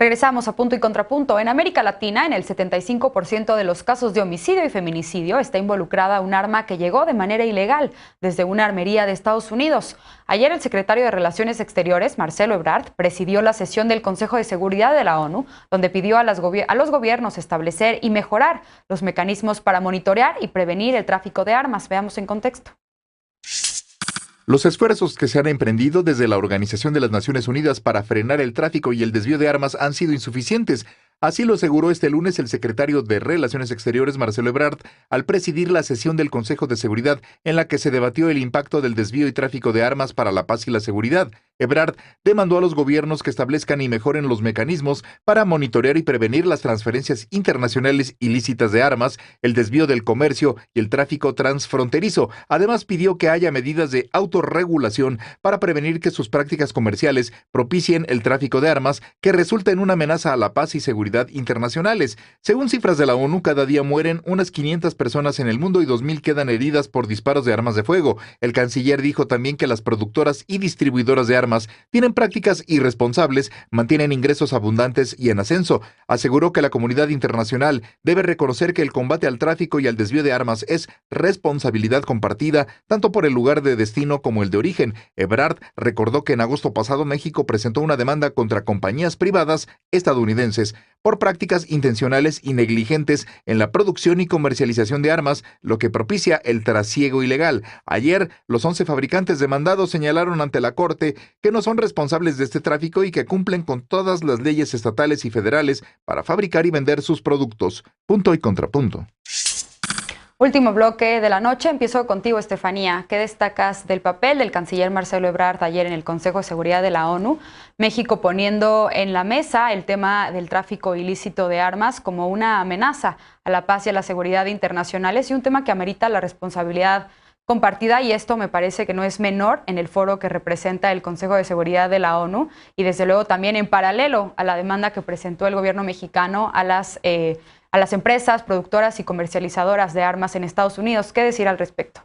Regresamos a Punto y Contrapunto. En América Latina, en el 75% de los casos de homicidio y feminicidio está involucrada un arma que llegó de manera ilegal desde una armería de Estados Unidos. Ayer el secretario de Relaciones Exteriores, Marcelo Ebrard, presidió la sesión del Consejo de Seguridad de la ONU, donde pidió a los gobiernos establecer y mejorar los mecanismos para monitorear y prevenir el tráfico de armas. Veamos en contexto. Los esfuerzos que se han emprendido desde la Organización de las Naciones Unidas para frenar el tráfico y el desvío de armas han sido insuficientes. Así lo aseguró este lunes el secretario de Relaciones Exteriores, Marcelo Ebrard, al presidir la sesión del Consejo de Seguridad en la que se debatió el impacto del desvío y tráfico de armas para la paz y la seguridad. Ebrard demandó a los gobiernos que establezcan y mejoren los mecanismos para monitorear y prevenir las transferencias internacionales ilícitas de armas, el desvío del comercio y el tráfico transfronterizo. Además, pidió que haya medidas de autorregulación para prevenir que sus prácticas comerciales propicien el tráfico de armas que resulta en una amenaza a la paz y seguridad internacionales. Según cifras de la ONU, cada día mueren unas 500 personas en el mundo y 2,000 quedan heridas por disparos de armas de fuego. El canciller dijo también que las productoras y distribuidoras de armas tienen prácticas irresponsables, mantienen ingresos abundantes y en ascenso. Aseguró que la comunidad internacional debe reconocer que el combate al tráfico y al desvío de armas es responsabilidad compartida, tanto por el lugar de destino como el de origen. Ebrard recordó que en agosto pasado México presentó una demanda contra compañías privadas estadounidenses por prácticas intencionales y negligentes en la producción y comercialización de armas, lo que propicia el trasiego ilegal. Ayer, los 11 fabricantes demandados señalaron ante la Corte que no son responsables de este tráfico y que cumplen con todas las leyes estatales y federales para fabricar y vender sus productos. Punto y contrapunto. Último bloque de la noche. Empiezo contigo, Estefanía. ¿Qué destacas del papel del canciller Marcelo Ebrard ayer en el Consejo de Seguridad de la ONU? México poniendo en la mesa el tema del tráfico ilícito de armas como una amenaza a la paz y a la seguridad internacionales y un tema que amerita la responsabilidad compartida, y esto me parece que no es menor en el foro que representa el Consejo de Seguridad de la ONU y desde luego también en paralelo a la demanda que presentó el gobierno mexicano a las empresas productoras y comercializadoras de armas en Estados Unidos. ¿Qué decir al respecto?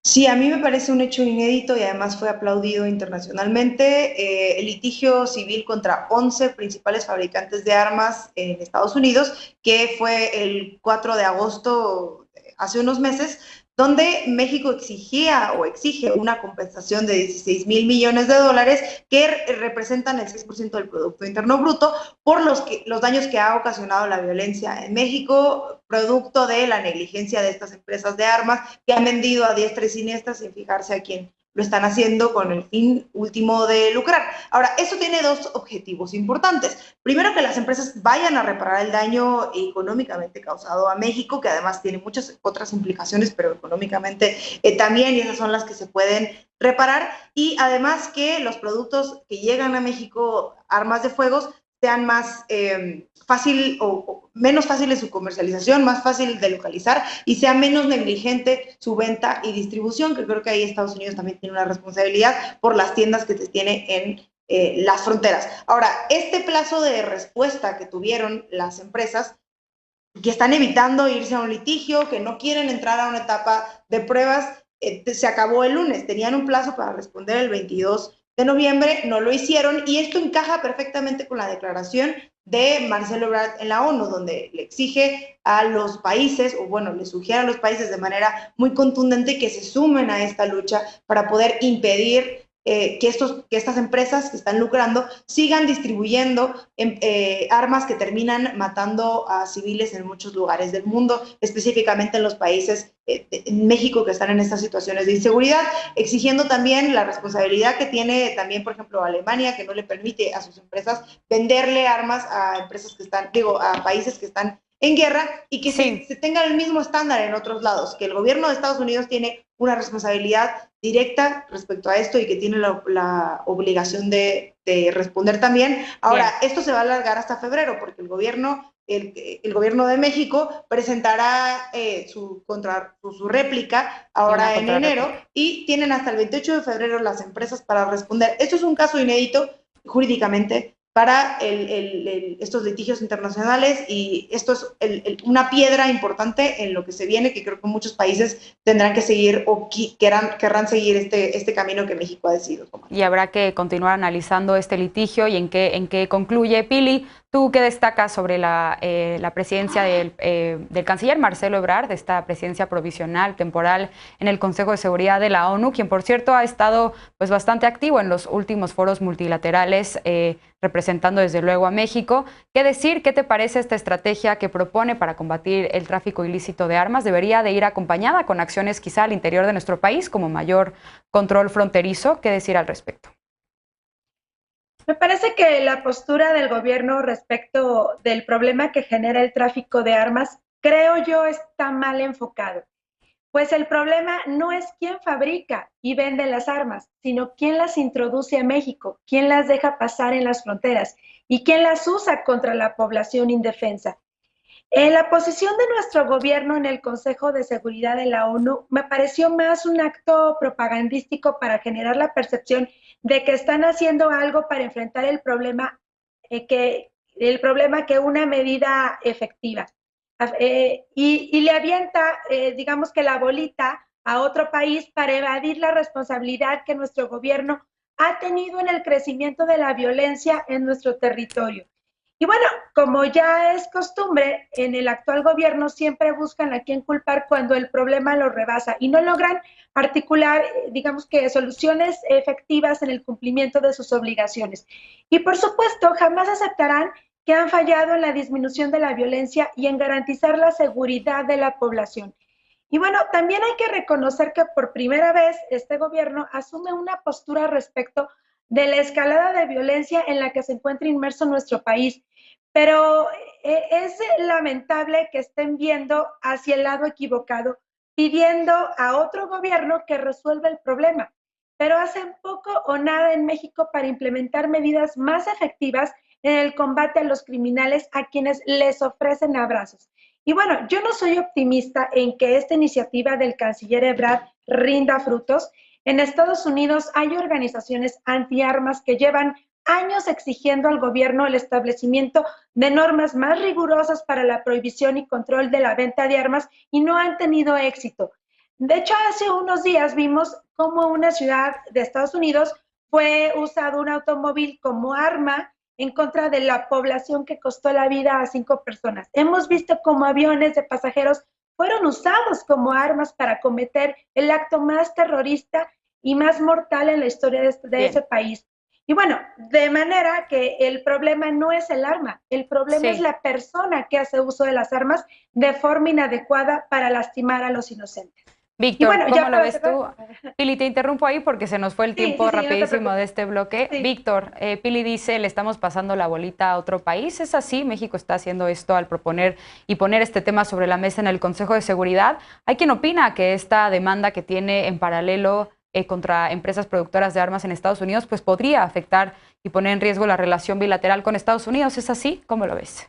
Sí, a mí me parece un hecho inédito y además fue aplaudido internacionalmente. El litigio civil contra 11 principales fabricantes de armas en Estados Unidos, que fue el 4 de agosto, hace unos meses, donde México exigía o exige una compensación de 16,000 millones de dólares que representan el 6% del Producto Interno Bruto por los daños que ha ocasionado la violencia en México, producto de la negligencia de estas empresas de armas que han vendido a diestra y siniestra sin fijarse a quién lo están haciendo con el fin último de lucrar. Ahora, esto tiene dos objetivos importantes. Primero, que las empresas vayan a reparar el daño económicamente causado a México, que además tiene muchas otras implicaciones, pero económicamente también, y esas son las que se pueden reparar. Y además que los productos que llegan a México, armas de fuego, sean más fácil o menos fácil en su comercialización, más fácil de localizar y sea menos negligente su venta y distribución, que creo que ahí Estados Unidos también tiene una responsabilidad por las tiendas que se tiene en las fronteras. Ahora, este plazo de respuesta que tuvieron las empresas que están evitando irse a un litigio, que no quieren entrar a una etapa de pruebas, se acabó el lunes. Tenían un plazo para responder el 22 de noviembre, no lo hicieron, y esto encaja perfectamente con la declaración de Marcelo Ebrard en la ONU, donde le exige a los países, o bueno, le sugiere a los países de manera muy contundente que se sumen a esta lucha para poder impedir que estas empresas que están lucrando sigan distribuyendo armas que terminan matando a civiles en muchos lugares del mundo, específicamente en los países en México que están en estas situaciones de inseguridad, exigiendo también la responsabilidad que tiene también, por ejemplo, Alemania, que no le permite a sus empresas venderle armas a empresas que están, a países que están en guerra, y que se tenga el mismo estándar en otros lados, que el gobierno de Estados Unidos tiene una responsabilidad directa respecto a esto y que tiene la obligación de responder también. Ahora, esto se va a alargar hasta febrero, porque el gobierno de México presentará su réplica ahora en enero, y tienen hasta el 28 de febrero las empresas para responder. Esto es un caso inédito jurídicamente, para estos litigios internacionales, y esto es una piedra importante en lo que se viene, que creo que muchos países tendrán que seguir o querrán seguir este camino que México ha decidido tomar. Y habrá que continuar analizando este litigio y en qué concluye. Pili, ¿tú qué destacas sobre la presidencia del canciller Marcelo Ebrard, de esta presidencia provisional, temporal, en el Consejo de Seguridad de la ONU, quien por cierto ha estado pues bastante activo en los últimos foros multilaterales, representando desde luego a México? ¿Qué decir? ¿Qué te parece esta estrategia que propone para combatir el tráfico ilícito de armas? ¿Debería de ir acompañada con acciones quizá al interior de nuestro país, como mayor control fronterizo? ¿Qué decir al respecto? Me parece que la postura del gobierno respecto del problema que genera el tráfico de armas, creo yo, está mal enfocado. Pues el problema no es quién fabrica y vende las armas, sino quién las introduce a México, quién las deja pasar en las fronteras y quién las usa contra la población indefensa. La posición de nuestro gobierno en el Consejo de Seguridad de la ONU me pareció más un acto propagandístico para generar la percepción de que están haciendo algo para enfrentar el problema que una medida efectiva. Y le avienta, digamos que la bolita a otro país para evadir la responsabilidad que nuestro gobierno ha tenido en el crecimiento de la violencia en nuestro territorio. Y bueno, como ya es costumbre, en el actual gobierno siempre buscan a quién culpar cuando el problema lo rebasa y no logran articular, digamos que soluciones efectivas en el cumplimiento de sus obligaciones. Y por supuesto, jamás aceptarán que han fallado en la disminución de la violencia y en garantizar la seguridad de la población. Y bueno, también hay que reconocer que por primera vez este gobierno asume una postura respecto de la escalada de violencia en la que se encuentra inmerso nuestro país. Pero es lamentable que estén viendo hacia el lado equivocado, pidiendo a otro gobierno que resuelva el problema, pero hacen poco o nada en México para implementar medidas más efectivas en el combate a los criminales a quienes les ofrecen abrazos. Y bueno, yo no soy optimista en que esta iniciativa del canciller Ebrard rinda frutos. En Estados Unidos hay organizaciones antiarmas que llevan años exigiendo al gobierno el establecimiento de normas más rigurosas para la prohibición y control de la venta de armas y no han tenido éxito. De hecho, hace unos días vimos cómo una ciudad de Estados Unidos fue usado un automóvil como arma en contra de la población que costó la vida a 5 personas. Hemos visto cómo aviones de pasajeros fueron usados como armas para cometer el acto más terrorista y más mortal en la historia de ese país. Y bueno, de manera que el problema no es el arma, el problema es la persona que hace uso de las armas de forma inadecuada para lastimar a los inocentes. Víctor, bueno, ¿cómo lo ves tú? Pili, te interrumpo ahí porque se nos fue el tiempo rapidísimo de este bloque. Sí. Víctor, Pili dice, le estamos pasando la bolita a otro país. ¿Es así? México está haciendo esto al proponer y poner este tema sobre la mesa en el Consejo de Seguridad. Hay quien opina que esta demanda que tiene en paralelo contra empresas productoras de armas en Estados Unidos, pues podría afectar y poner en riesgo la relación bilateral con Estados Unidos. ¿Es así? ¿Cómo lo ves?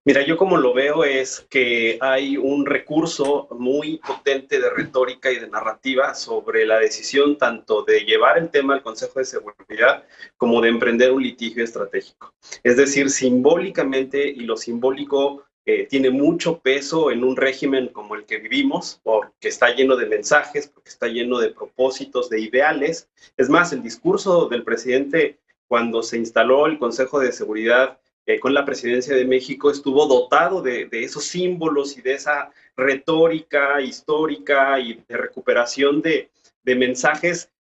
Mira, yo como lo veo es que hay un recurso muy potente de retórica y de narrativa sobre la decisión tanto de llevar el tema al Consejo de Seguridad como de emprender un litigio estratégico. Es decir, simbólicamente, y lo simbólico tiene mucho peso en un régimen como el que vivimos, porque está lleno de mensajes, porque está lleno de propósitos, de ideales. Es más, el discurso del presidente cuando se instaló el Consejo de Seguridad con la presidencia de México estuvo dotado de esos símbolos y de esa retórica histórica y de recuperación de mensajes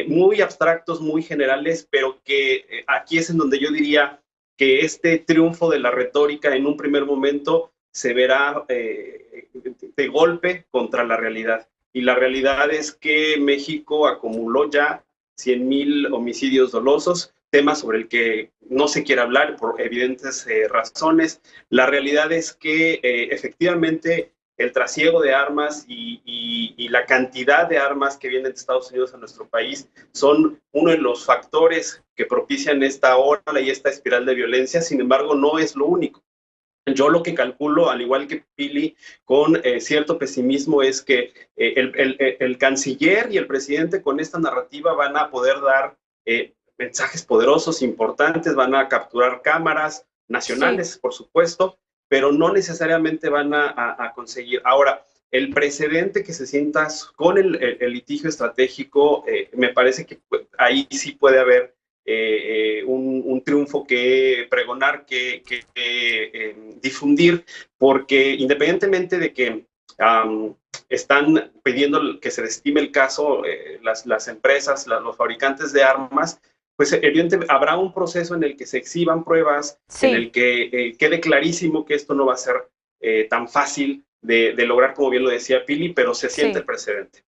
muy abstractos, muy generales, pero que aquí es en donde yo diría que este triunfo de la retórica en un primer momento se verá de golpe contra la realidad. Y la realidad es que México acumuló ya 100,000 homicidios dolosos, tema sobre el que no se quiere hablar por evidentes razones. La realidad es que efectivamente el trasiego de armas y la cantidad de armas que vienen de Estados Unidos a nuestro país son uno de los factores que propician esta ola y esta espiral de violencia. Sin embargo, no es lo único. Yo lo que calculo, al igual que Pili, con cierto pesimismo, es que el canciller y el presidente con esta narrativa van a poder dar mensajes poderosos, importantes, van a capturar cámaras nacionales, por supuesto, pero no necesariamente van a conseguir. Ahora, el precedente que se sienta con el litigio estratégico, me parece que ahí sí puede haber un triunfo que pregonar, que difundir, porque independientemente de que están pidiendo que se desestime el caso, las empresas, los fabricantes de armas, pues evidentemente habrá un proceso en el que se exhiban pruebas, en el que quede clarísimo que esto no va a ser tan fácil de lograr, como bien lo decía Pili, pero se siente precedente.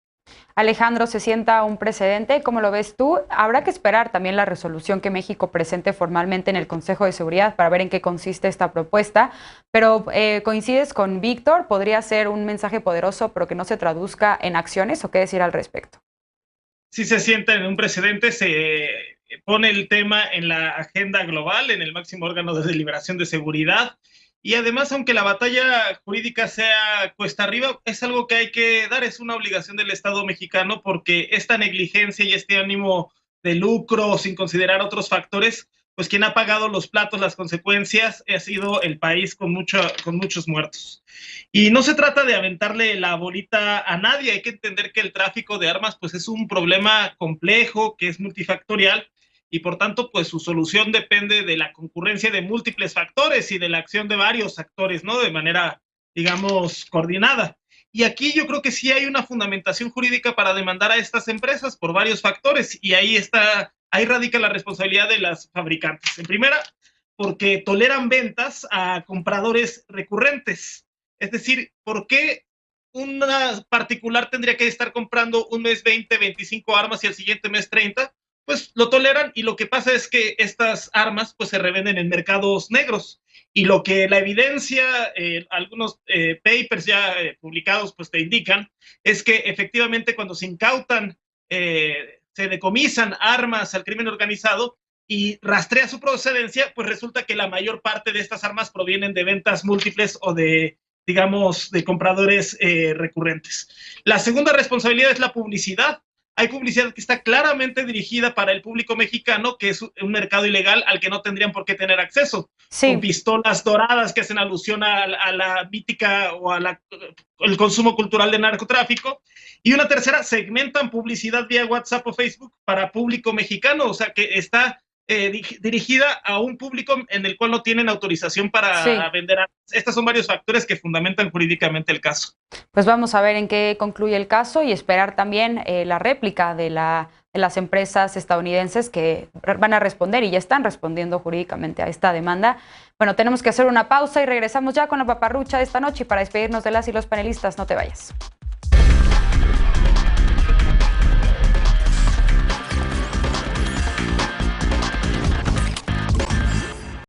Alejandro, ¿se sienta un precedente? ¿Cómo lo ves tú? Habrá que esperar también la resolución que México presente formalmente en el Consejo de Seguridad para ver en qué consiste esta propuesta, pero ¿coincides con Víctor? ¿Podría ser un mensaje poderoso pero que no se traduzca en acciones o qué decir al respecto? Sí se sienta en un precedente, se pone el tema en la agenda global, en el máximo órgano de deliberación de seguridad. Y además, aunque la batalla jurídica sea cuesta arriba, es algo que hay que dar, es una obligación del Estado mexicano, porque esta negligencia y este ánimo de lucro sin considerar otros factores, pues quien ha pagado los platos, las consecuencias, ha sido el país con muchos muertos. Y no se trata de aventarle la bolita a nadie, hay que entender que el tráfico de armas pues es un problema complejo, que es multifactorial, y por tanto, pues su solución depende de la concurrencia de múltiples factores y de la acción de varios actores, ¿no? De manera, digamos, coordinada. Y aquí yo creo que sí hay una fundamentación jurídica para demandar a estas empresas por varios factores, y ahí radica la responsabilidad de las fabricantes. En primera, porque toleran ventas a compradores recurrentes. Es decir, ¿por qué una particular tendría que estar comprando un mes 20, 25 armas y el siguiente mes 30? Pues lo toleran, y lo que pasa es que estas armas pues se revenden en mercados negros, y lo que la evidencia, algunos papers ya publicados pues te indican, es que efectivamente cuando se incautan, se decomisan armas al crimen organizado y rastrea su procedencia, pues resulta que la mayor parte de estas armas provienen de ventas múltiples o de, digamos, de compradores recurrentes. La segunda responsabilidad es la publicidad. Hay publicidad que está claramente dirigida para el público mexicano, que es un mercado ilegal al que no tendrían por qué tener acceso. Con pistolas doradas que hacen alusión a la mítica o el consumo cultural de narcotráfico. Y una tercera, segmentan publicidad vía WhatsApp o Facebook para público mexicano, o sea que está dirigida a un público en el cual no tienen autorización para vender armas. Estos son varios factores que fundamentan jurídicamente el caso. Pues vamos a ver en qué concluye el caso y esperar también la réplica de las empresas estadounidenses que van a responder y ya están respondiendo jurídicamente a esta demanda. Bueno, tenemos que hacer una pausa y regresamos ya con la paparrucha de esta noche, y para despedirnos de las y los panelistas, no te vayas.